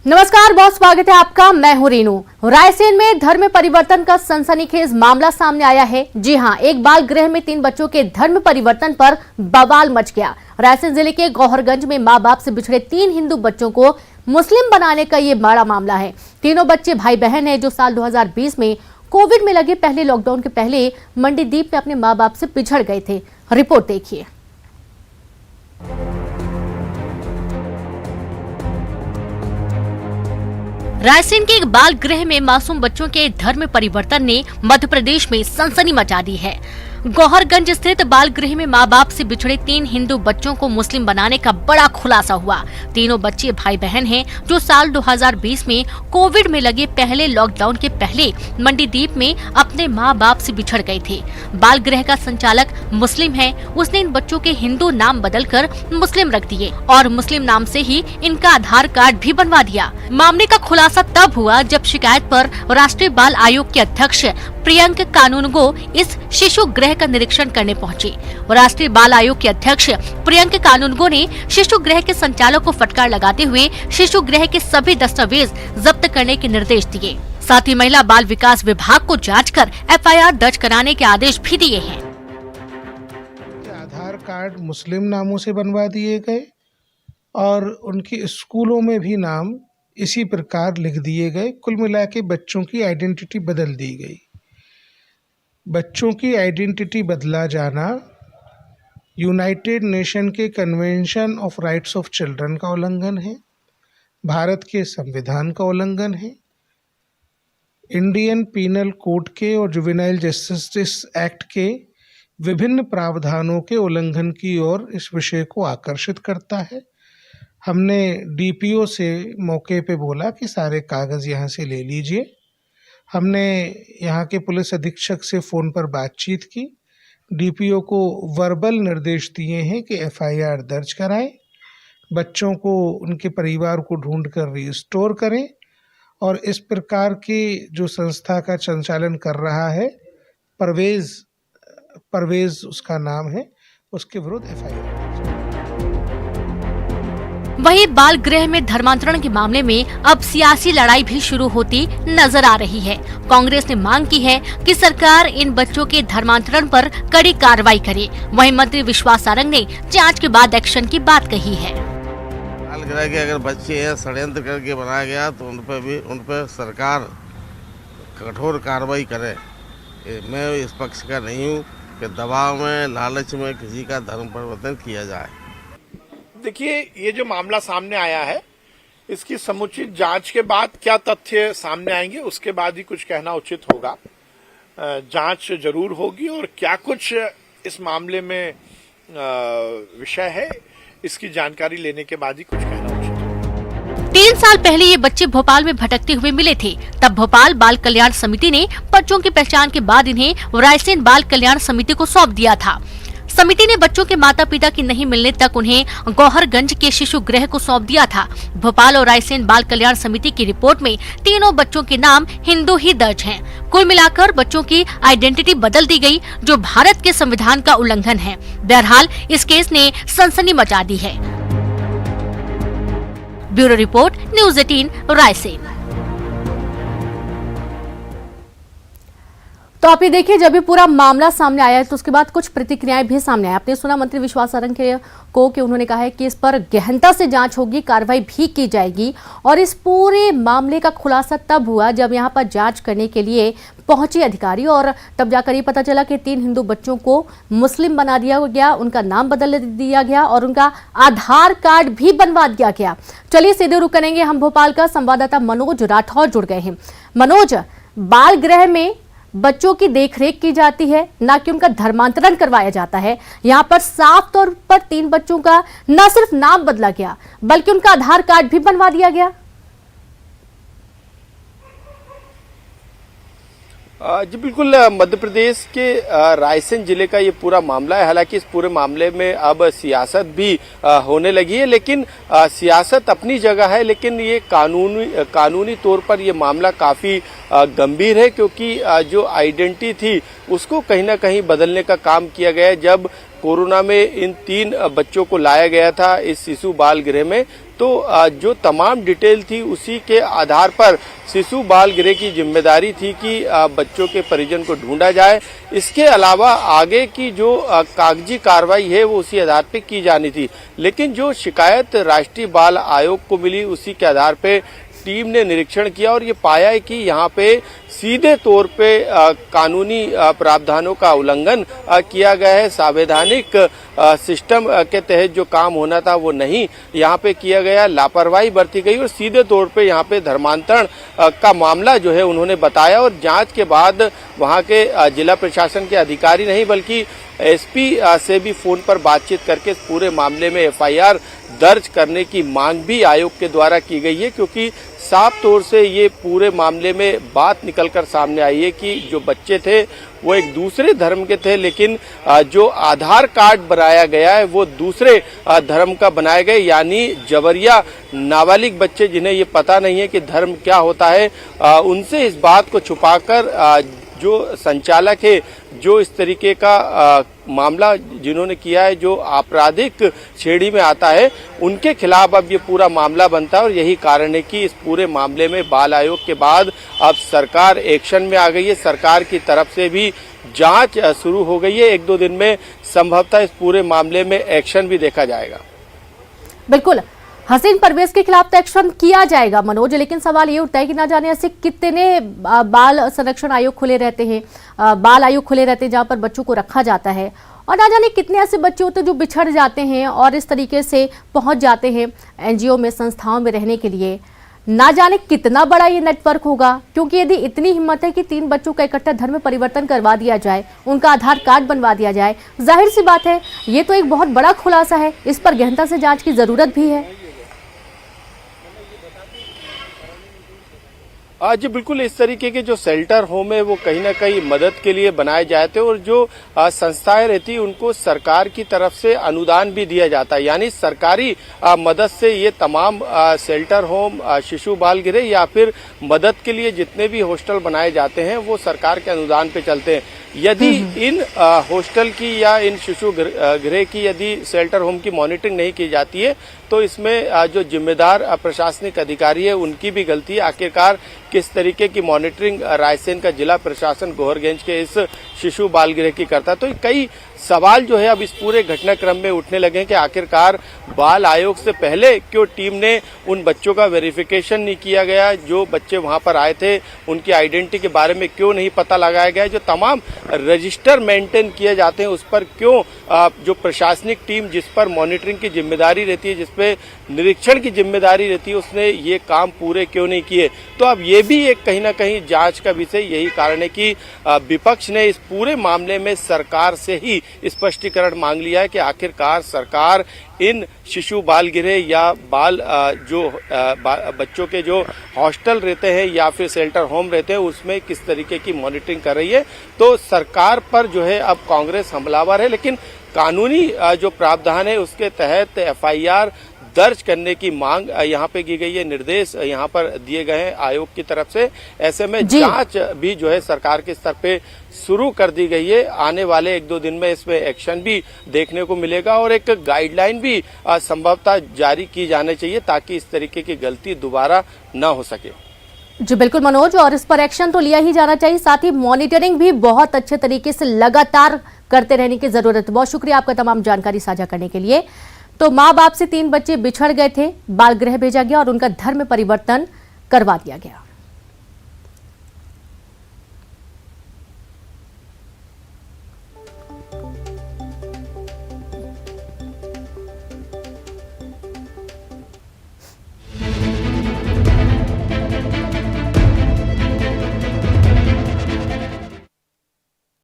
नमस्कार, बहुत स्वागत है आपका। मैं हूं रीनू। रायसेन में धर्म परिवर्तन का सनसनीखेज मामला सामने आया है। जी हां, एक बाल गृह में 3 बच्चों के धर्म परिवर्तन पर बवाल मच गया। रायसेन जिले के गौहरगंज में मां बाप से बिछड़े 3 हिंदू बच्चों को मुस्लिम बनाने का ये बड़ा मामला है। तीनों बच्चे भाई बहन हैं जो साल 2020 में कोविड में लगे पहले लॉकडाउन के पहले मंडीदीप में अपने माँ बाप से बिछड़ गए थे। रिपोर्ट देखिए। रायसेन के एक बाल गृह में मासूम बच्चों के धर्म परिवर्तन ने मध्य प्रदेश में सनसनी मचा दी है। गौहरगंज स्थित बाल गृह में माँ बाप से बिछड़े 3 हिंदू बच्चों को मुस्लिम बनाने का बड़ा खुलासा हुआ। तीनों बच्चे भाई बहन हैं जो साल 2020 में कोविड में लगे पहले लॉकडाउन के पहले मंडीदीप में अपने माँ बाप से बिछड़ गए थे। बाल गृह का संचालक मुस्लिम है, उसने इन बच्चों के हिंदू नाम बदलकर मुस्लिम रख दिए और मुस्लिम नाम से ही इनका आधार कार्ड भी बनवा दिया। मामले का खुलासा तब हुआ जब शिकायत पर राष्ट्रीय बाल आयोग के अध्यक्ष प्रियंक कानूनगो इस शिशु गृह का निरीक्षण करने पहुंचे। राष्ट्रीय बाल आयोग के अध्यक्ष प्रियंक कानूनगो ने शिशु गृह के संचालक को फटकार लगाते हुए शिशु गृह के सभी दस्तावेज जब्त करने के निर्देश दिए। साथ ही महिला बाल विकास विभाग को जांच कर FIR दर्ज कराने के आदेश भी दिए हैं। आधार कार्ड मुस्लिम नामों से बनवा दिए गए और उनके स्कूलों में भी नाम इसी प्रकार लिख दिए गए। कुल मिला के बच्चों की आइडेंटिटी बदल दी गई। बच्चों की आइडेंटिटी बदला जाना यूनाइटेड नेशन के convention of rights of children का उल्लंघन है, भारत के संविधान का उल्लंघन है, इंडियन पीनल कोड के और जुवेनाइल जस्टिस एक्ट के विभिन्न प्रावधानों के उल्लंघन की ओर इस विषय को आकर्षित करता है। हमने DPO से मौके पे बोला कि सारे कागज़ यहाँ से ले लीजिए। हमने यहाँ के पुलिस अधीक्षक से फ़ोन पर बातचीत की। DPO को वर्बल निर्देश दिए हैं कि FIR दर्ज कराएं, बच्चों को उनके परिवार को ढूंढकर रिस्टोर करें और इस प्रकार की जो संस्था का संचालन कर रहा है परवेज उसका नाम है, उसके विरुद्ध FIR। वहीं बाल गृह में धर्मांतरण के मामले में अब सियासी लड़ाई भी शुरू होती नजर आ रही है। कांग्रेस ने मांग की है कि सरकार इन बच्चों के धर्मांतरण पर कड़ी कार्रवाई करे। वहीं मंत्री विश्वास सारंग ने जांच के बाद एक्शन की बात कही है। बाल गृह के अगर बच्चे हैं षड्यंत्र करके बनाया गया तो उन पर सरकार कठोर कार्रवाई करे। मैं इस पक्ष का नहीं हूँ कि दबाव में लालच में किसी का धर्म परिवर्तन किया जाए। देखिए, ये जो मामला सामने आया है इसकी समुचित जांच के बाद क्या तथ्य सामने आएंगे उसके बाद ही कुछ कहना उचित होगा। जांच जरूर होगी और क्या कुछ इस मामले में विषय है इसकी जानकारी लेने के बाद ही कुछ कहना उचित होगा। 3 साल पहले ये बच्चे भोपाल में भटकते हुए मिले थे। तब भोपाल बाल कल्याण समिति ने बच्चों की पहचान के बाद इन्हें रायसेन बाल कल्याण समिति को सौंप दिया था। समिति ने बच्चों के माता पिता की नहीं मिलने तक उन्हें गौहरगंज के शिशु गृह को सौंप दिया था। भोपाल और रायसेन बाल कल्याण समिति की रिपोर्ट में तीनों बच्चों के नाम हिंदू ही दर्ज हैं। कुल मिलाकर बच्चों की आइडेंटिटी बदल दी गई, जो भारत के संविधान का उल्लंघन है। बहरहाल इस केस ने सनसनी मचा दी है। Bureau report, news 18 Raisen. तो आप ये देखिए, जब ये पूरा मामला सामने आया है तो उसके बाद कुछ प्रतिक्रियाएं भी सामने आई। आपने सुना मंत्री विश्वास सारंग को कि उन्होंने कहा है कि इस पर गहनता से जांच होगी, कार्रवाई भी की जाएगी। और इस पूरे मामले का खुलासा तब हुआ जब यहाँ पर जांच करने के लिए पहुंचे अधिकारी और तब जाकर ये पता चला कि 3 हिंदू बच्चों को मुस्लिम बना दिया गया, उनका नाम बदल दिया गया और उनका आधार कार्ड भी बनवा दिया गया। चलिए सीधे रुक करेंगे, हम भोपाल का संवाददाता मनोज राठौर जुड़ गए हैं। मनोज, बाल गृह में बच्चों की देखरेख की जाती है, ना कि उनका धर्मांतरण करवाया जाता है। यहाँ पर साफ तौर पर 3 बच्चों का न सिर्फ नाम बदला गया बल्कि उनका आधार कार्ड भी बनवा दिया गया। जी बिल्कुल, मध्य प्रदेश के रायसेन जिले का ये पूरा मामला है। हालांकि इस पूरे मामले में अब सियासत भी होने लगी है, लेकिन सियासत अपनी जगह है, लेकिन ये कानूनी तौर पर ये मामला काफ़ी गंभीर है, क्योंकि जो आइडेंटिटी थी उसको कहीं ना कहीं बदलने का काम किया गया है। जब कोरोना में इन 3 बच्चों को लाया गया था इस शिशु बाल गृह में, तो जो तमाम डिटेल थी उसी के आधार पर शिशु बाल गृह की जिम्मेदारी थी कि बच्चों के परिजन को ढूंढा जाए। इसके अलावा आगे की जो कागजी कार्रवाई है वो उसी आधार पे की जानी थी, लेकिन जो शिकायत राष्ट्रीय बाल आयोग को मिली उसी के आधार पे टीम ने निरीक्षण किया और ये पाया है कि यहाँ पे सीधे तौर पे कानूनी प्रावधानों का उल्लंघन किया गया है। संवैधानिक सिस्टम के तहत जो काम होना था वो नहीं यहाँ पे किया गया, लापरवाही बरती गई और सीधे तौर पे यहाँ पे धर्मांतरण का मामला जो है उन्होंने बताया। और जांच के बाद वहाँ के जिला प्रशासन के अधिकारी नहीं बल्कि एसपी से भी फोन पर बातचीत करके इस पूरे मामले में एफआईआर दर्ज करने की मांग भी आयोग के द्वारा की गई है, क्योंकि साफ तौर से ये पूरे मामले में बात निकलकर सामने आई है कि जो बच्चे थे वो एक दूसरे धर्म के थे, लेकिन जो आधार कार्ड बनाया गया है वो दूसरे धर्म का बनाया गया, यानी जबरिया नाबालिग बच्चे जिन्हें ये पता नहीं है कि धर्म क्या होता है, उनसे इस बात को छुपाकर जो संचालक है, जो इस तरीके का मामला जिन्होंने किया है, जो आपराधिक श्रेणी में आता है, उनके खिलाफ अब ये पूरा मामला बनता है। और यही कारण है कि इस पूरे मामले में बाल आयोग के बाद अब सरकार एक्शन में आ गई है। सरकार की तरफ से भी जांच शुरू हो गई है। 1-2 दिन में संभवतः इस पूरे मामले में एक्शन भी देखा जाएगा। बिल्कुल, हसीन परवेज के खिलाफ तो एक्शन किया जाएगा मनोज, लेकिन सवाल ये उठता है कि ना जाने ऐसे कितने बाल संरक्षण आयोग खुले रहते हैं, बाल आयोग खुले रहते हैं जहां पर बच्चों को रखा जाता है, और ना जाने कितने ऐसे बच्चे होते हैं जो बिछड़ जाते हैं और इस तरीके से पहुंच जाते हैं एनजीओ में, संस्थाओं में रहने के लिए। ना जाने कितना बड़ा ये नेटवर्क होगा, क्योंकि यदि इतनी हिम्मत है कि 3 बच्चों का इकट्ठा धर्म परिवर्तन करवा दिया जाए, उनका आधार कार्ड बनवा दिया जाए, जाहिर सी बात है ये तो एक बहुत बड़ा खुलासा है। इस पर गहनता से जांच की जरूरत भी है। जी बिल्कुल, इस तरीके के जो शेल्टर होम है वो कहीं ना कहीं मदद के लिए बनाए जाते हैं और जो संस्थाएं रहती हैं उनको सरकार की तरफ से अनुदान भी दिया जाता है, यानी सरकारी मदद से ये तमाम शेल्टर होम, शिशु बाल गृह या फिर मदद के लिए जितने भी हॉस्टल बनाए जाते हैं वो सरकार के अनुदान पे चलते हैं। यदि इन हॉस्टल की या इन शिशु गृह की यदि शेल्टर होम की मॉनिटरिंग नहीं की जाती है तो इसमें जो जिम्मेदार प्रशासनिक अधिकारी है उनकी भी गलती है। आखिरकार किस तरीके की मॉनिटरिंग रायसेन का जिला प्रशासन गोहरगंज के इस शिशु बाल गृह की करता है, तो कई सवाल जो है अब इस पूरे घटनाक्रम में उठने लगे हैं कि आखिरकार बाल आयोग से पहले क्यों टीम ने उन बच्चों का वेरिफिकेशन नहीं किया गया, जो बच्चे वहां पर आए थे उनकी आइडेंटिटी के बारे में क्यों नहीं पता लगाया गया, जो तमाम रजिस्टर मेंटेन किए जाते हैं उस पर क्यों जो प्रशासनिक टीम जिस पर मॉनिटरिंग की जिम्मेदारी रहती है, जिस पे निरीक्षण की जिम्मेदारी रहती है, उसने ये काम पूरे क्यों नहीं किए। तो अब ये भी एक कहीं ना कहीं जांच का विषय। यही कारण है कि विपक्ष ने इस पूरे मामले में सरकार से ही स्पष्टीकरण मांग लिया है कि आखिरकार सरकार इन शिशु बाल गृह या बाल बच्चों के जो हॉस्टल रहते हैं या फिर शेल्टर होम रहते हैं उसमें किस तरीके की मॉनिटरिंग कर रही है। तो सरकार पर जो है अब कांग्रेस हमलावर है, लेकिन कानूनी जो प्रावधान है उसके तहत एफआईआर दर्ज करने की मांग यहाँ पे की गई है, निर्देश यहाँ पर दिए गए हैं आयोग की तरफ से। ऐसे में जांच भी जो है सरकार के स्तर पे शुरू कर दी गई है। आने वाले 1-2 दिन में इसमें एक्शन भी देखने को मिलेगा और एक गाइडलाइन भी संभवतः जारी की जानी चाहिए ताकि इस तरीके की गलती दोबारा न हो सके। जी बिल्कुल मनोज, और इस पर एक्शन तो लिया ही जाना चाहिए, साथ ही मॉनिटरिंग भी बहुत अच्छे तरीके से लगातार करते रहने की जरूरत है। बहुत शुक्रिया आपका तमाम जानकारी साझा करने के लिए। तो माँ बाप से 3 बच्चे बिछड़ गए थे, बाल गृह भेजा गया और उनका धर्म परिवर्तन करवा दिया गया।